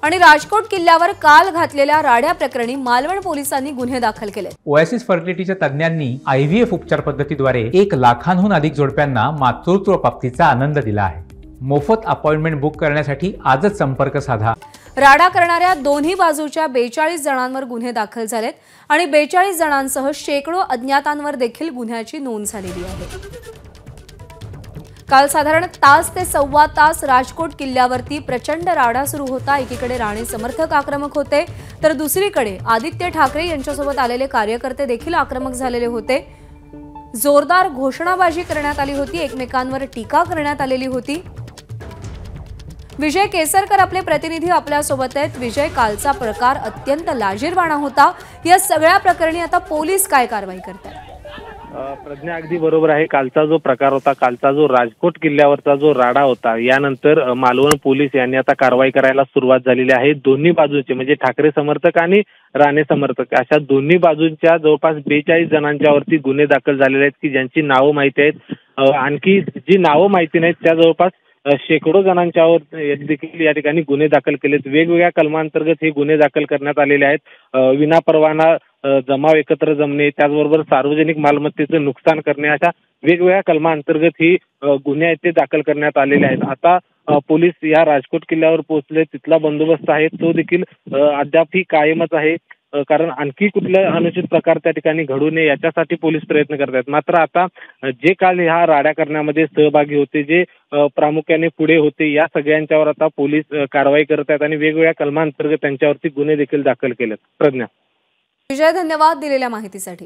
आणि राजकोट किल्ल्यावर काल घातलेल्या राड्या प्रकरणी मालवण पोलिसांनी गुन्हे दाखल केले। ओएसिस फर्टिलिटीच्या तज्ञांनी आयव्हीएफ उपचार पद्धतीद्वारे 1 लाखांहून अधिक जोडप्यांना मातृत्व प्राप्तीचा आनंद दिला आहे। मोफत अपॉइंटमेंट बुक करण्यासाठी आजच संपर्क साधा। राडा करणाऱ्या दोन्ही बाजूच्या 42 जणांवर गुन्हे दाखल झालेत आणि 42 जणांसह शेकडो अज्ञातांवर देखील गुन्ह्याची नोंद झालेली आहे। काल साधारण तास ते सव्वा तास राजकोट किल्ल्यावरती प्रचंड राडा सुरू होता। एकीकडे राणे समर्थक आक्रमक होते तर दुसरीकडे आदित्य ठाकरे यांच्यासोबत आलेले कार्यकर्ते देखील आक्रमक झालेले होते। जोरदार घोषणाबाजी करण्यात आली होती, एकमेकांवर टीका करण्यात आलेली होती। विजय केसरकर आपले प्रतिनिधी आपल्या सोबत आहेत। विजय, कालचा प्रकार अत्यंत लाजिरवाणा होता। या सगळ्या प्रकरणी आता पोलीस काय कारवाई करतात? प्रज्ञा, अगदी बरोबर आहे। कालचा जो प्रकार होता, कालचा जो राजकोट किल्ल्यावरचा जो राडा होता, यानंतर मालवण पोलीस यांनी आता कारवाई करायला सुरुवात झालेली आहे। दोन्ही बाजूचे म्हणजे ठाकरे समर्थक आणि राणे समर्थक अशा दोन्ही बाजूंच्या जवळपास 42 जणांच्यावरती गुन्हे दाखल झालेले आहेत की ज्यांची नावं माहिती आहेत। आणखी जी नावं माहिती नाहीत त्या जवळपास शेकडो जणांच्यावर देखील या ठिकाणी गुन्हे दाखल केलेत। वेगवेगळ्या कलमांतर्गत हे गुन्हे दाखल करण्यात आलेले आहेत। विनापरवाना जमाव एकत्र जमणे, त्याचबरोबर सार्वजनिक मालमत्तेचं नुकसान करणे, अशा वेगवेगळ्या कलमांतर्गत ही गुन्हे आहेत ते दाखल करण्यात आलेले आहेत। आता पोलीस या राजकोट किल्ल्यावर पोहोचले, तिथला बंदोबस्त आहे तो देखील अद्याप ही कायमच आहे, कारण आणखी कुठले अनुचित प्रकार त्या ठिकाणी घडू नये याच्यासाठी पोलीस प्रयत्न करत आहेत। मात्र आता जे काल ह्या राड्या करण्यामध्ये सहभागी होते, जे प्रामुख्याने पुढे होते, या सगळ्यांच्यावर आता पोलीस कारवाई करत आहेत आणि वेगवेगळ्या कलमांतर्गत त्यांच्यावरती गुन्हे देखील दाखल केलेत। प्रज्ञा। विजय, धन्यवाद दिलेल्या माहितीसाठी।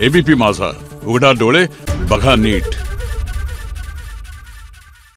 एबीपी माझा, उघडा डोळे बघा नीट।